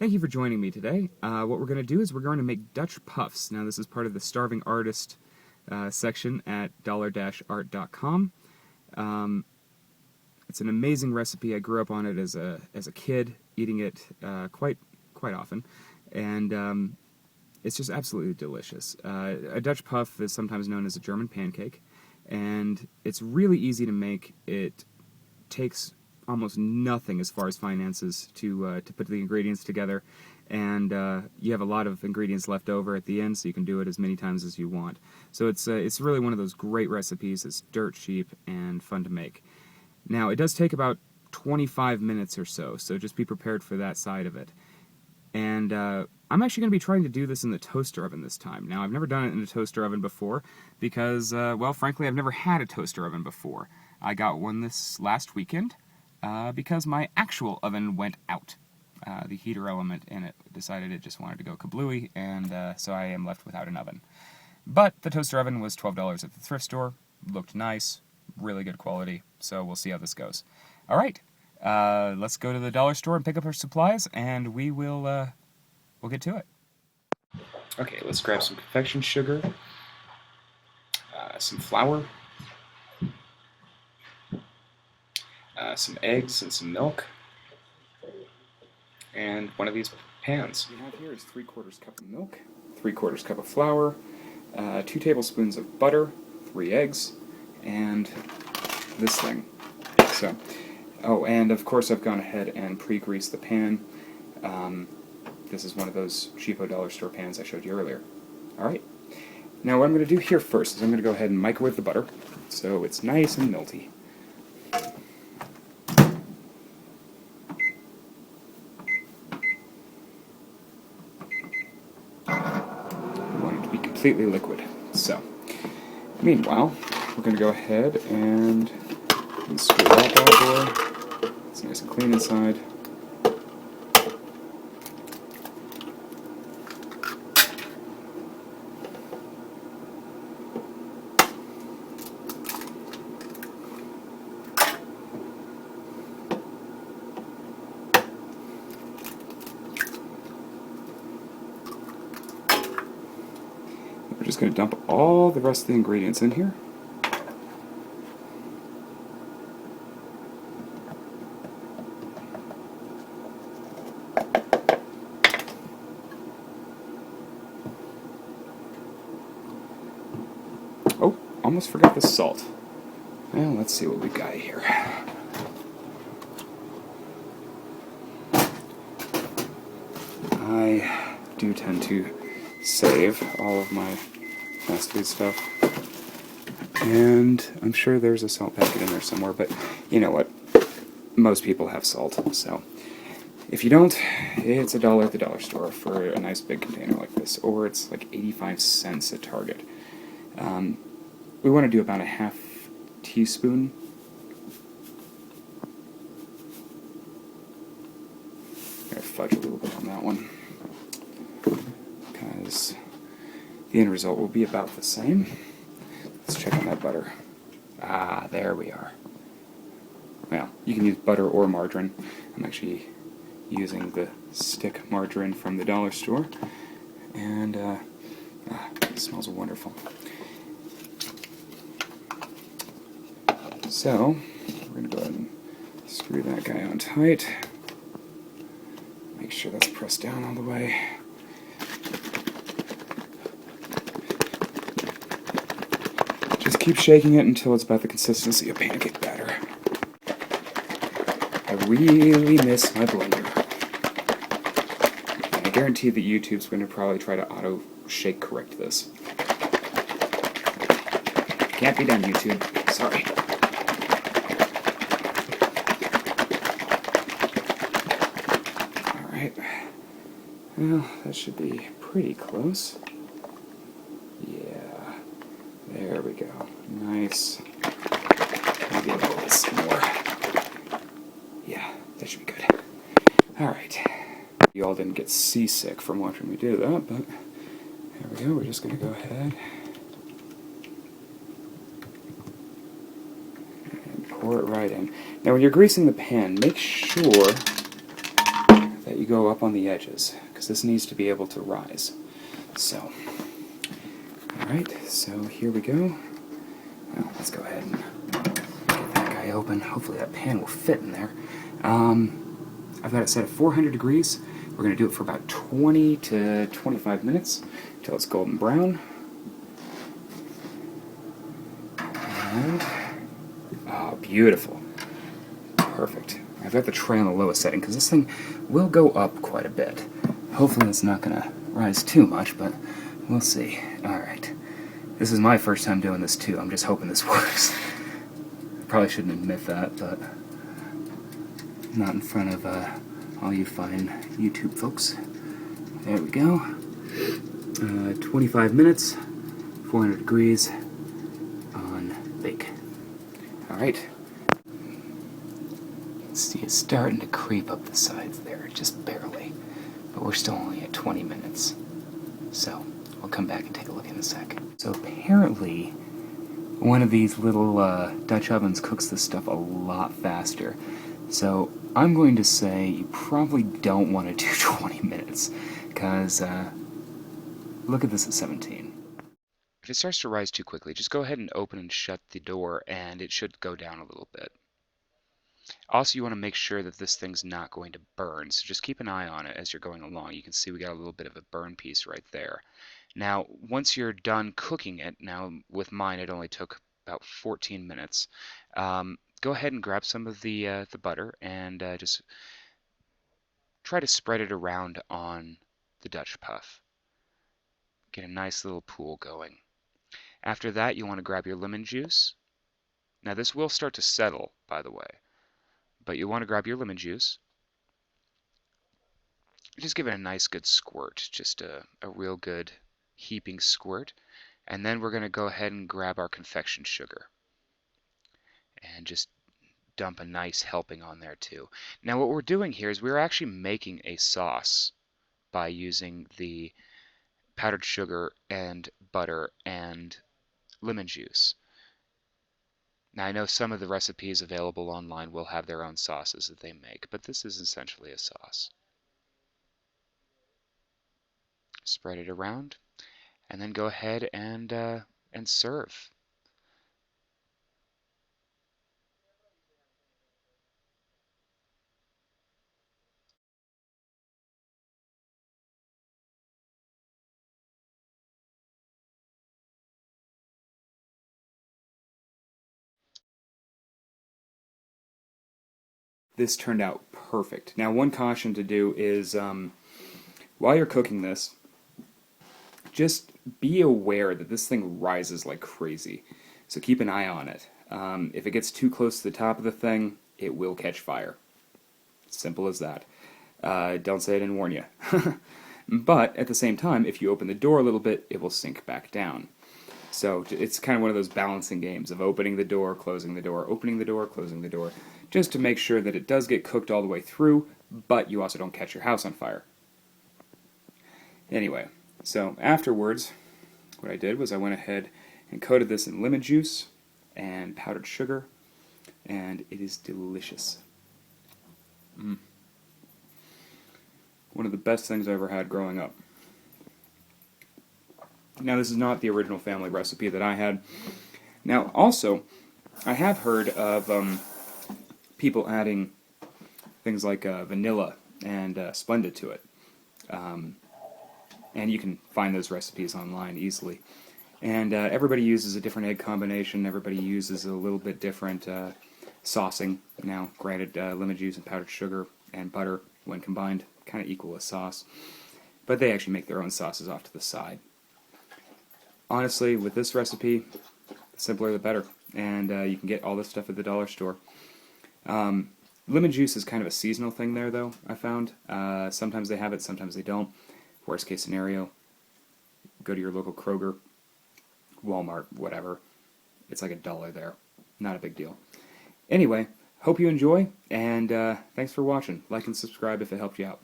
thank you for joining me today. What we're going to do is we're going to make Dutch puffs. Now this is part of the Starving Artist section at dollar-art.com. It's an amazing recipe. I grew up on it as a kid, eating it quite often, and it's just absolutely delicious. A Dutch puff is sometimes known as a German pancake, and it's really easy to make. It takes almost nothing as far as finances to put the ingredients together, and you have a lot of ingredients left over at the end, so you can do it as many times as you want. So it's really one of those great recipes. It's dirt cheap and fun to make. Now, it does take about 25 minutes or so just be prepared for that side of it. And I'm actually going to be trying to do this in the toaster oven this time. Now, I've never done it in a toaster oven before because, well, frankly, I've never had a toaster oven before. I got one this last weekend because my actual oven went out. The heater element in it decided it just wanted to go kablooey, and so I am left without an oven. But the toaster oven was $12 at the thrift store, looked nice, really good quality, so we'll see how this goes. All right, let's go to the dollar store and pick up our supplies, and we'll get to it. Okay, let's grab some confection sugar, some flour, some eggs and some milk, and one of these pans. What we have here is 3/4 cup of milk, 3/4 cup of flour, 2 tablespoons of butter, 3 eggs, and this thing. So, oh, and of course I've gone ahead and pre-greased the pan. This is one of those cheapo dollar store pans I showed you earlier. Alright, now what I'm going to do here first is I'm going to go ahead and microwave the butter so it's nice and melty. We want it to be completely liquid. So, meanwhile, we're going to go ahead and screw that bad boy. It's nice and clean inside. We're just going to dump all the rest of the ingredients in here. Oh, almost forgot the salt. Well, let's see what we got here. I do tend to save all of my fast food stuff, and I'm sure there's a salt packet in there somewhere, but you know what? Most people have salt, so if you don't, it's $1 at the dollar store for a nice big container like this, or it's like 85 cents at Target. We want to do about a ½ teaspoon. I'm going to fudge a little bit on that one, because the end result will be about the same. Let's check on that butter. Ah, there we are. Well, you can use butter or margarine. I'm actually using the stick margarine from the dollar store, and it smells wonderful. So, we're going to go ahead and screw that guy on tight. Make sure that's pressed down all the way. Just keep shaking it until it's about the consistency of pancake batter. I really miss my blender. And I guarantee that YouTube's going to probably try to auto-shake correct this. Can't be done, YouTube. Sorry. Alright. Well, that should be pretty close. Yeah. There we go. Nice. Maybe a little bit more. Yeah, that should be good. Alright. You all didn't get seasick from watching me do that, but there we go. We're just going to go ahead and pour it right in. Now when you're greasing the pan, make sure that that you go up on the edges, because this needs to be able to rise. So, alright, so here we go. Well, let's go ahead and get that guy open. Hopefully that pan will fit in there. I've got it set at 400 degrees. We're going to do it for about 20 to 25 minutes until it's golden brown. And, oh, beautiful. Perfect. I've got the tray on the lowest setting because this thing will go up quite a bit. Hopefully it's not going to rise too much, but we'll see. Alright. This is my first time doing this too. I'm just hoping this works. Probably shouldn't admit that, but not in front of all you fine YouTube folks. There we go. 25 minutes, 400 degrees on bake. Alright. See, it's starting to creep up the sides there, just barely. But we're still only at 20 minutes. So, we'll come back and take a look in a sec. So apparently, one of these little Dutch ovens cooks this stuff a lot faster. So, I'm going to say you probably don't want to do 20 minutes, because look at this at 17. If it starts to rise too quickly, just go ahead and open and shut the door, and it should go down a little bit. Also, you want to make sure that this thing's not going to burn, so just keep an eye on it as you're going along. You can see we got a little bit of a burn piece right there. Now, once you're done cooking it, now with mine it only took about 14 minutes, go ahead and grab some of the butter and just try to spread it around on the Dutch puff. Get a nice little pool going. After that, you want to grab your lemon juice. Now, this will start to settle, by the way. But you want to grab your lemon juice. Just give it a nice good squirt, just a real good heaping squirt. And then we're going to go ahead and grab our confection sugar. And just dump a nice helping on there too. Now what we're doing here is we're actually making a sauce by using the powdered sugar and butter and lemon juice. Now, I know some of the recipes available online will have their own sauces that they make, but this is essentially a sauce. Spread it around, and then go ahead and serve. This turned out perfect. Now, one caution to do is, while you're cooking this, just be aware that this thing rises like crazy. So keep an eye on it. If it gets too close to the top of the thing, it will catch fire. Simple as that. Don't say I didn't warn you. But at the same time, if you open the door a little bit, it will sink back down. So it's kind of one of those balancing games of opening the door, closing the door, opening the door, closing the door, just to make sure that it does get cooked all the way through, but you also don't catch your house on fire. Anyway, so afterwards, what I did was I went ahead and coated this in lemon juice and powdered sugar, and it is delicious. One of the best things I ever had growing up. Now, this is not the original family recipe that I had. Now, also, I have heard of people adding things like vanilla and Splendid to it. And you can find those recipes online easily. And everybody uses a different egg combination. Everybody uses a little bit different saucing. Now, granted, lemon juice and powdered sugar and butter, when combined, kind of equal a sauce. But they actually make their own sauces off to the side. Honestly, with this recipe, the simpler the better. And you can get all this stuff at the dollar store. Lemon juice is kind of a seasonal thing there, though, I found. Sometimes they have it, sometimes they don't. Worst case scenario, go to your local Kroger, Walmart, whatever. It's like $1 there. Not a big deal. Anyway, hope you enjoy, and thanks for watching. Like and subscribe if it helped you out.